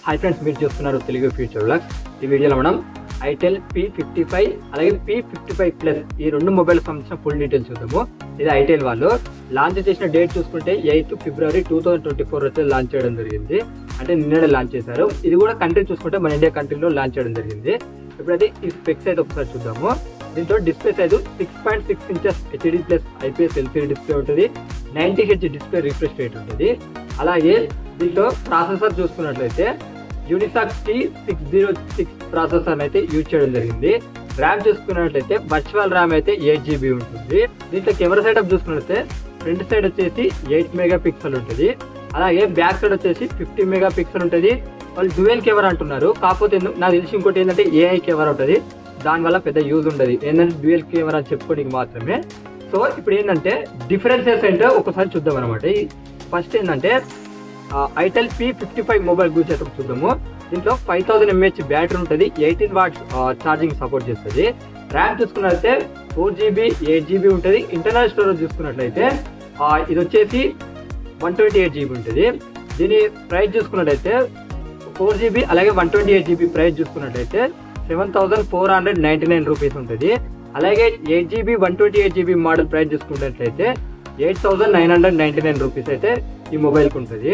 Hi friends, మీరు చూస్తున్నారు Telugu future vlogs. ఈ వీడియోలో మనం ఐటెల్ P55 అలాగే P55 ప్లస్ ఈ రెండు మొబైల్ సంబంధించిన ఫుల్ డీటెయిల్స్ చూద్దాము. ఇది ఐటెల్ వాళ్ళు లాంచ్ చేసిన డేట్ చూసుకుంటే 8 ఫిబ్రవరి 2024 వచ్చి లాంచ్ చేయడం జరిగింది. అంటే నిన్ననే లాంచ్ చేశారు. ఇది కూడా కంట్రీ చూసుకుంటే మన ఇండియా కంట్రీలో లాంచ్ చేయడం జరిగింది. ఇప్పుడైతే ఈ స్పెక్స్ అయితే ఒకసారి చూద్దాము. దీంట్లో display size 6.6 inches HD plus IPS LCD display ఉంటుంది. 90Hz డిస్ప్లే రిఫ్రెష్ రేట్ ఉంటుంది. అలాగే దీంట్లో ప్రాసెసర్ చూసుకున్నట్లయితే యూనిసాక్ T606 ప్రాసెసర్ అయితే యూజ్ చేయడం జరిగింది. ర్యామ్ చూసుకున్నట్లయితే వర్చువల్ ర్యామ్ అయితే 8GB ఉంటుంది. దీంట్లో కెమెరా సెటప్ చూసుకున్నట్లయితే ఫ్రంట్ సైడ్ వచ్చేసి 8 మెగాపిక్సెల్ ఉంటుంది. అలాగే బ్యాక్ సైడ్ వచ్చేసి 50 మెగాపిక్సెల్ ఉంటుంది. వాళ్ళు డ్యూయల్ కెమెరా అంటున్నారు, కాకపోతే నాకు తెలిసి ఇంకోటి ఏంటంటే ఏఐ కెమెరా ఉంటుంది. దానివల్ల పెద్ద యూజ్ ఉండదు, ఏంటంటే డ్యూయల్ కెమెరా అని చెప్పుకోవడానికి మాత్రమే. సో ఇప్పుడు ఏంటంటే డిఫరెన్సెస్ ఏంటో ఒకసారి చూద్దాం అనమాట. ఫస్ట్ ఏంటంటే ఐటెల్ P55 మొబైల్ గురించి అయితే చూద్దాము. దీంట్లో 5000 mAh బ్యాటరీ ఉంటుంది. 18 వాట్స్ ఛార్జింగ్ సపోర్ట్ చేస్తుంది. ర్యామ్ చూసుకున్నట్లయితే 4GB 8GB ఉంటుంది. ఇంటర్నల్ స్టోరేజ్ చూసుకున్నట్లయితే ఇది వచ్చేసి 128GB ఉంటుంది. దీని ప్రైస్ చూసుకున్నట్లయితే 4GB అలాగే 128GB ప్రైస్ చూసుకున్నట్లయితే 7499 రూపీస్ ఉంటుంది. అలాగే 8GB 128GB మోడల్ ప్రైస్ చూసుకున్నట్లయితే 8999 రూపీస్ అయితే ఈ మొబైల్కి ఉంటుంది.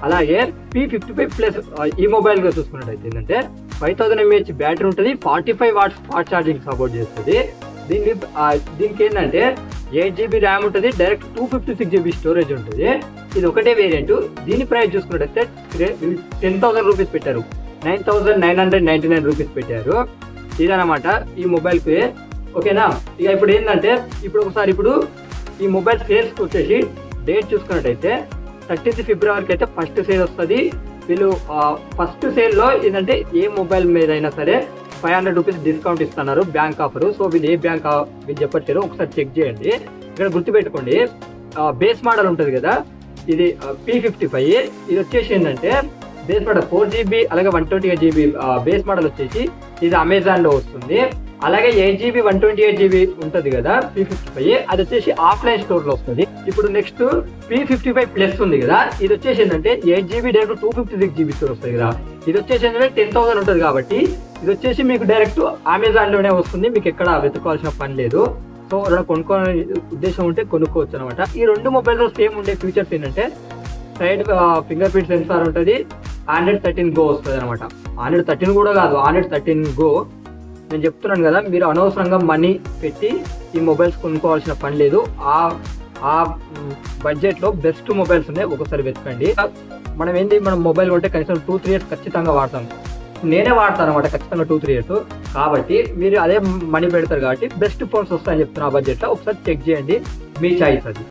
అలాగే P55 ప్లస్ ఈ మొబైల్ గా చూసుకున్నట్లయితే ఏంటంటే 5000 mAh బ్యాటరీ ఉంటుంది. 45 వాట్స్ ఫాస్ట్ ఛార్జింగ్ సపోర్ట్ చేస్తుంది. దీనికి ఏంటంటే 8GB ర్యామ్ ఉంటుంది. డైరెక్ట్ 256GB స్టోరేజ్ ఉంటుంది. ఇది ఒకటే వేరియంట్. దీని ప్రైస్ చూసుకున్నట్లయితే 10,000 రూపీస్ పెట్టారు. 9999 రూపీస్ పెట్టారు. ఇదన్నమాట ఈ మొబైల్కి. ఓకేనా? ఇక ఇప్పుడు ఏంటంటే ఇప్పుడు ఈ మొబైల్ సేల్స్కి వచ్చేసి డేట్ చూసుకున్నట్టయితే 30th ఫిబ్రవరికి అయితే ఫస్ట్ సేల్ వస్తుంది. వీళ్ళు ఫస్ట్ సేల్లో ఏంటంటే ఏ మొబైల్ మీద అయినా సరే 500 రూపీస్ డిస్కౌంట్ ఇస్తున్నారు, బ్యాంక్ ఆఫర్. సో వీళ్ళు ఏ బ్యాంక్ వీళ్ళు చెప్పట్లేదు, ఒకసారి చెక్ చేయండి. ఇక్కడ గుర్తుపెట్టుకోండి, బేస్ మోడల్ ఉంటుంది కదా, ఇది P55. ఇది వచ్చేసి ఏంటంటే బేస్ మోడల్ 4GB అలాగే 128GB బేస్ మోడల్ వచ్చేసి ఇది అమెజాన్లో వస్తుంది. అలాగే 8GB 128GB ఉంటుంది కదా P55, అది వచ్చేసి ఆఫ్లైన్ స్టోర్లో వస్తుంది. ఇప్పుడు నెక్స్ట్ P55 ప్లస్ ఉంది కదా, ఇది వచ్చేసి ఏంటంటే 8GB డైరెక్ట్ 256GB స్టోర్ వస్తుంది కదా. ఇది వచ్చేసి ఏంటంటే 10,000 ఉంటుంది కాబట్టి ఇది వచ్చేసి మీకు డైరెక్ట్ అమెజాన్లోనే వస్తుంది. మీకు ఎక్కడ వెతుకోవాల్సిన పని లేదు. సో కొనుక్కోవాలని ఉద్దేశం ఉంటే కొనుక్కోవచ్చు అనమాట. ఈ రెండు మొబైల్లో సేమ్ ఉండే ఫీచర్స్ ఏంటంటే సైడ్ ఫింగర్ ప్రింట్ సెన్సార్ ఉంటుంది. Android 13 Go వస్తుంది అనమాట. Android 13 కూడా కాదు, Android 13 Go. నేను చెప్తున్నాను కదా, మీరు అనవసరంగా మనీ పెట్టి ఈ మొబైల్స్ కొనుక్కోవాల్సిన పని లేదు. ఆ బడ్జెట్లో బెస్ట్ మొబైల్స్ ఉన్నాయి, ఒకసారి వెతకండి. మనం మొబైల్ కొంటే కనీసం 2-3 years ఖచ్చితంగా వాడతాం. నేనే వాడతాను అనమాట ఖచ్చితంగా 2-3 years. కాబట్టి మీరు అదే మనీ పెడతారు కాబట్టి బెస్ట్ ఫోన్స్ వస్తాయని చెప్తున్నా ఆ బడ్జెట్లో. ఒకసారి చెక్ చేయండి, మీ చాయిస్ అది.